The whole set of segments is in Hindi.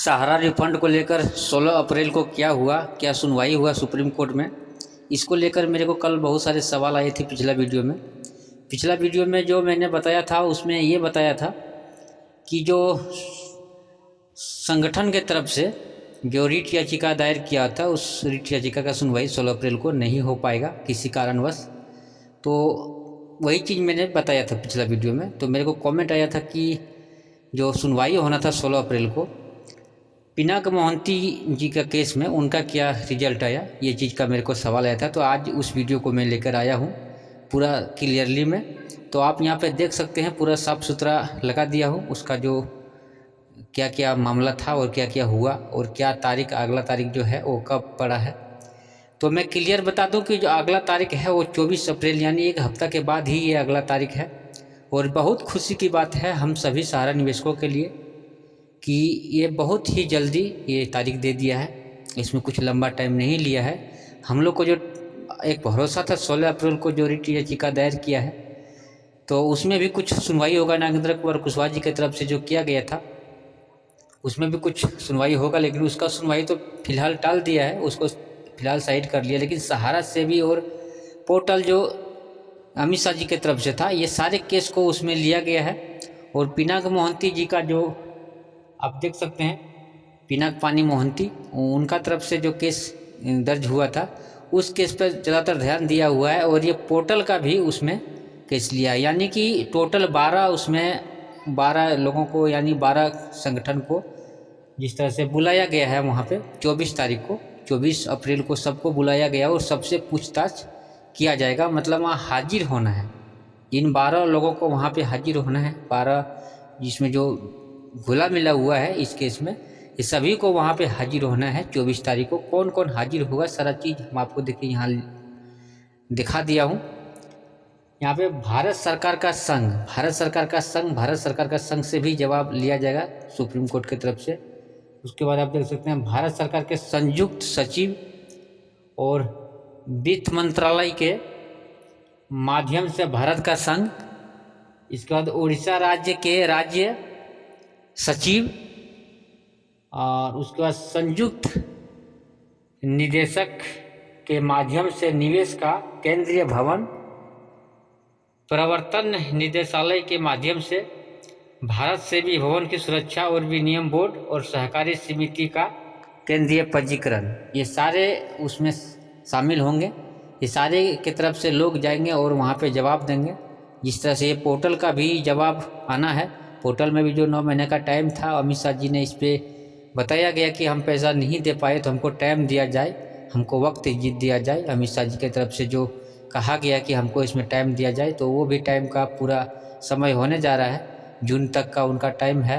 सहारा रिफंड को लेकर 16 अप्रैल को क्या हुआ, क्या सुनवाई हुआ सुप्रीम कोर्ट में, इसको लेकर मेरे को कल बहुत सारे सवाल आए थे। पिछला वीडियो में जो मैंने बताया था उसमें ये बताया था कि जो संगठन के तरफ से जो रिट याचिका दायर किया था उस रिट याचिका का सुनवाई 16 अप्रैल को नहीं हो पाएगा किसी कारणवश। तो वही चीज़ मैंने बताया था पिछला वीडियो में। तो मेरे को कमेंट आया था कि जो सुनवाई होना था 16 अप्रैल को पिनाक मोहंती जी का केस में, उनका क्या रिजल्ट आया, ये चीज़ का मेरे को सवाल आया था। तो आज उस वीडियो को मैं लेकर आया हूँ पूरा क्लियरली में। तो आप यहाँ पे देख सकते हैं, पूरा साफ़ सुथरा लगा दिया हूँ उसका जो क्या क्या मामला था और क्या क्या हुआ और क्या तारीख, अगला तारीख जो है वो कब पड़ा है। तो मैं क्लियर बता दूं कि जो अगला तारीख है वो 24 अप्रैल, यानी एक हफ्ता के बाद ही ये अगला तारीख है। और बहुत खुशी की बात है हम सभी सहारा निवेशकों के लिए कि ये बहुत ही जल्दी ये तारीख दे दिया है, इसमें कुछ लंबा टाइम नहीं लिया है। हम लोग को जो एक भरोसा था 16 अप्रैल को जो रिट याचिका दायर किया है, तो उसमें भी कुछ सुनवाई होगा। नागेंद्र कुमार कुशवाहा जी की तरफ से जो किया गया था उसमें भी कुछ सुनवाई होगा, लेकिन उसका सुनवाई तो फिलहाल टाल दिया है, उसको फिलहाल साइड कर लिया। लेकिन सहारा से भी और पोर्टल जो अमित शाह जी की तरफ से था, ये सारे केस को उसमें लिया गया है। और पिनाक मोहंती जी का जो आप देख सकते हैं, पिनाक पानी मोहंती, उनका तरफ से जो केस दर्ज हुआ था उस केस पर ज़्यादातर ध्यान दिया हुआ है। और ये पोर्टल का भी उसमें केस लिया है, यानी कि टोटल 12 उसमें 12 लोगों को, यानी 12 संगठन को जिस तरह से बुलाया गया है वहाँ पे 24 तारीख को, 24 अप्रैल को सबको बुलाया गया और सबसे पूछताछ किया जाएगा। मतलब वहाँ हाजिर होना है, इन 12 लोगों को वहाँ पे हाजिर होना है। 12 जिसमें जो घुला मिला हुआ है इस केस में, ये सभी को वहाँ पे हाजिर होना है 24 तारीख को। कौन कौन हाजिर होगा सारा चीज़ हम आपको देखिए यहाँ दिखा दिया हूँ। यहाँ पे भारत सरकार का संघ से भी जवाब लिया जाएगा सुप्रीम कोर्ट की तरफ से। उसके बाद आप देख सकते हैं भारत सरकार के संयुक्त सचिव और वित्त मंत्रालय के माध्यम से भारत का संघ। इसके बाद उड़ीसा राज्य के राज्य सचिव, और उसके बाद संयुक्त निदेशक के माध्यम से निवेश का केंद्रीय भवन, प्रवर्तन निदेशालय के माध्यम से भारत सेवी भवन की सुरक्षा और विनियम बोर्ड और सहकारी समिति का केंद्रीय पंजीकरण, ये सारे उसमें शामिल होंगे। ये सारे की तरफ से लोग जाएंगे और वहाँ पे जवाब देंगे। जिस तरह से ये पोर्टल का भी जवाब आना है, पोर्टल में भी जो 9 महीने का टाइम था, अमित शाह जी ने इस पर बताया गया कि हम पैसा नहीं दे पाए तो हमको टाइम दिया जाए, हमको वक्त दिया जाए। अमित शाह जी की तरफ से जो कहा गया कि हमको इसमें टाइम दिया जाए, तो वो भी टाइम का पूरा समय होने जा रहा है। जून तक का उनका टाइम है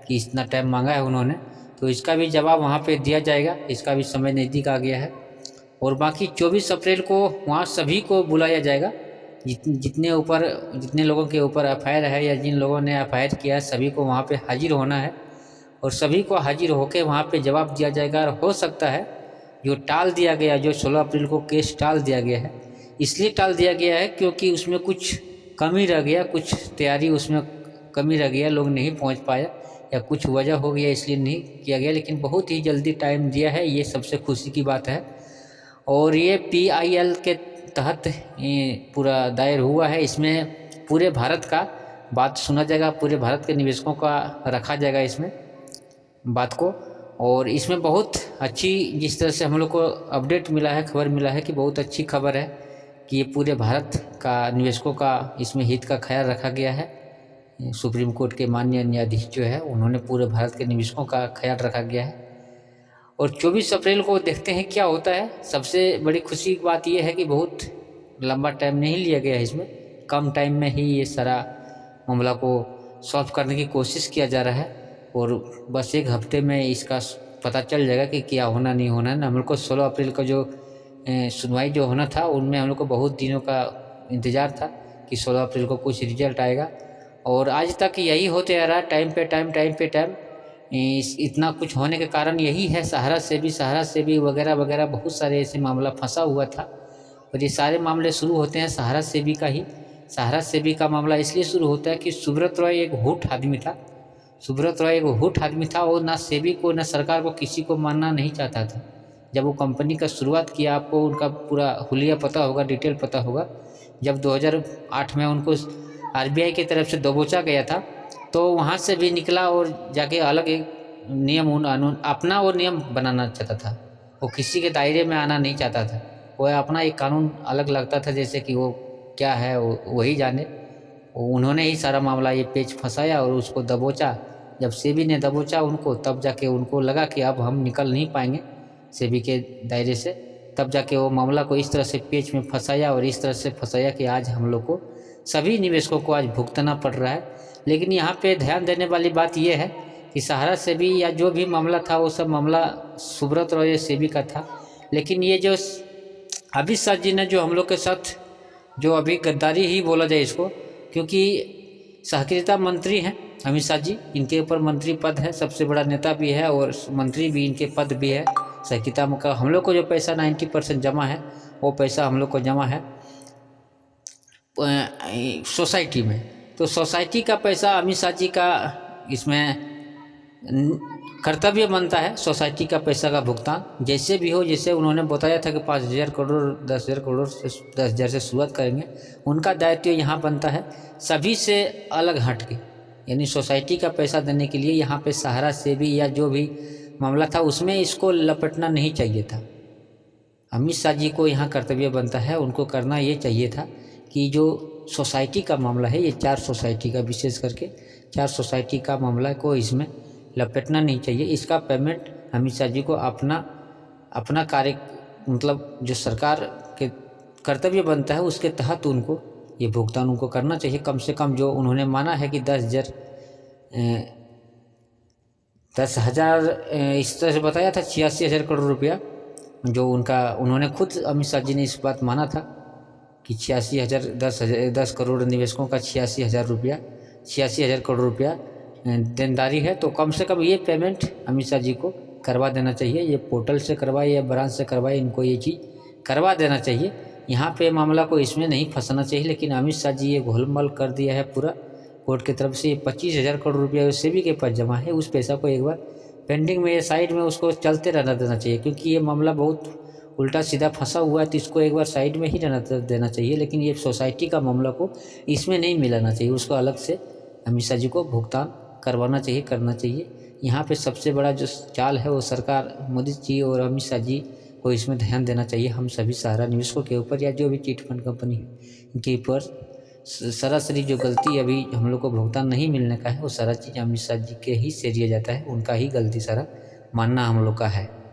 कि इतना टाइम मांगा है उन्होंने, तो इसका भी जवाब वहाँ पे दिया जाएगा। इसका भी समय नज़दीक आ गया है। और बाकी 24 अप्रैल को वहाँ सभी को बुलाया जाएगा, जितने लोगों के ऊपर एफआईआर है या जिन लोगों ने एफआईआर किया है, सभी को वहाँ पे हाजिर होना है और सभी को हाजिर होकर वहाँ पे जवाब दिया जाएगा। और हो सकता है जो टाल दिया गया, जो 16 अप्रैल को केस टाल दिया गया है, इसलिए टाल दिया गया है क्योंकि उसमें कुछ कमी रह गया, कुछ तैयारी उसमें कमी रह गया, लोग नहीं पहुँच पाया या कुछ वजह हो गया, इसलिए नहीं किया गया। लेकिन बहुत ही जल्दी टाइम दिया है, ये सबसे खुशी की बात है। और ये PIL के तहत ये पूरा दायर हुआ है। इसमें पूरे भारत का बात सुना जाएगा, पूरे भारत के निवेशकों का रखा जाएगा इसमें बात को। और इसमें बहुत अच्छी, जिस तरह से हम लोग को अपडेट मिला है, खबर मिला है कि बहुत अच्छी खबर है कि ये पूरे भारत का निवेशकों का इसमें हित का ख्याल रखा गया है। सुप्रीम कोर्ट के माननीय न्यायाधीश जो है उन्होंने पूरे भारत के निवेशकों का ख्याल रखा गया है। और 24 अप्रैल को देखते हैं क्या होता है। सबसे बड़ी खुशी की बात यह है कि बहुत लंबा टाइम नहीं लिया गया है, इसमें कम टाइम में ही ये सारा मामला को सॉल्व करने की कोशिश किया जा रहा है। और बस एक हफ्ते में इसका पता चल जाएगा कि क्या होना नहीं होना है। हम लोग को 16 अप्रैल का जो सुनवाई जो होना था, उनमें हम लोग को बहुत दिनों का इंतज़ार था कि 16 अप्रैल को कुछ रिजल्ट आएगा। और आज तक यही होते आ रहा है, टाइम पे टाइम। इतना कुछ होने के कारण यही है, सहारा से भी वगैरह वगैरह बहुत सारे ऐसे मामला फंसा हुआ था। और ये सारे मामले शुरू होते हैं सहारा सेबी का मामला इसलिए शुरू होता है कि सुब्रत रॉय एक होठ आदमी था। सुब्रत रॉय एक हुट आदमी था, वो ना सेबी को ना सरकार को किसी को मानना नहीं चाहता था। जब वो कंपनी का शुरुआत किया, आपको उनका पूरा हुलिया पता होगा, डिटेल पता होगा। जब 2008 में उनको आरबीआई की तरफ से दबोचा गया था, तो वहाँ से भी निकला और जाके अलग एक नियम अपना वो नियम बनाना चाहता था। वो किसी के दायरे में आना नहीं चाहता था, वो अपना एक कानून अलग लगता था, जैसे कि वो क्या है वही जाने। उन्होंने ही सारा मामला ये पेच फंसाया और उसको दबोचा। जब सेबी ने दबोचा उनको, तब जाके उनको लगा कि अब हम निकल नहीं पाएंगे सेबी के दायरे से, तब जाके वो मामला को इस तरह से पेच में फंसाया और इस तरह से फंसाया कि आज हम लोग को सभी निवेशकों को आज भुगतना पड़ रहा है। लेकिन यहाँ पे ध्यान देने वाली बात यह है कि सहारा सेबी या जो भी मामला था वो सब मामला सुब्रत रॉय सेबी का था। लेकिन ये जो अमित शाह जी ने जो हम लोग के साथ जो अभी गद्दारी ही बोला जाए इसको, क्योंकि सहकारिता मंत्री हैं अमित शाह जी, इनके ऊपर मंत्री पद है, सबसे बड़ा नेता भी है और मंत्री भी इनके पद भी है। सहकारिता का हम लोग को जो पैसा 90% जमा है, वो पैसा हम लोग को जमा है सोसाइटी में। तो सोसाइटी का पैसा अमित शाह जी का इसमें कर्तव्य बनता है, सोसाइटी का पैसा का भुगतान जैसे भी हो। जैसे उन्होंने बताया था कि 5,000 करोड़ 10,000 करोड़ से 10,000 से शुरुआत करेंगे, उनका दायित्व यहाँ बनता है सभी से अलग हट के, यानी सोसाइटी का पैसा देने के लिए यहाँ पे सहारा सेबी या जो भी मामला था उसमें इसको लपटना नहीं चाहिए था। अमित शाह जी को यहाँ कर्तव्य बनता है, उनको करना ये चाहिए था कि जो सोसाइटी का मामला है, ये 4 सोसाइटी का विशेष करके 4 सोसाइटी का मामला को इसमें लपेटना नहीं चाहिए। इसका पेमेंट अमित शाह जी को अपना कार्य मतलब जो सरकार के कर्तव्य बनता है उसके तहत उनको ये भुगतान उनको करना चाहिए। कम से कम जो उन्होंने माना है कि 10,000 इस तरह से बताया था 86,000 करोड़ रुपया, जो उन्होंने खुद अमित शाह जी ने इस बात माना था कि 10 करोड़ निवेशकों का 86,000 करोड़ रुपया देनदारी है। तो कम से कम ये पेमेंट अमित शाह जी को करवा देना चाहिए। ये पोर्टल से करवाए या ब्रांच से करवाए, इनको ये चीज़ करवा देना चाहिए। यहाँ पे मामला को इसमें नहीं फंसना चाहिए। लेकिन अमित शाह जी ये घोलमाल कर दिया है पूरा। कोर्ट की तरफ से 25,000 करोड़ रुपया सेबी के पास जमा है, उस पैसा को एक बार पेंडिंग में साइड में उसको चलते रहना देना चाहिए, क्योंकि ये मामला बहुत उल्टा सीधा फंसा हुआ है, तो इसको एक बार साइड में ही रहना देना चाहिए। लेकिन ये सोसाइटी का मामला को इसमें नहीं मिलाना चाहिए, उसको अलग से अमित शाह जी को भुगतान करवाना चाहिए, करना चाहिए। यहाँ पे सबसे बड़ा जो चाल है वो सरकार मोदी जी और अमित शाह जी को इसमें ध्यान देना चाहिए। हम सभी सहारा निवेशकों के ऊपर या जो भी चिट फंड कंपनी है इनके ऊपर सरासरी जो गलती अभी हम लोग को भुगतान नहीं मिलने का है, वो सारा चीज़ अमित शाह जी के ही से दिया जाता है, उनका ही गलती सारा मानना हम लोग का है।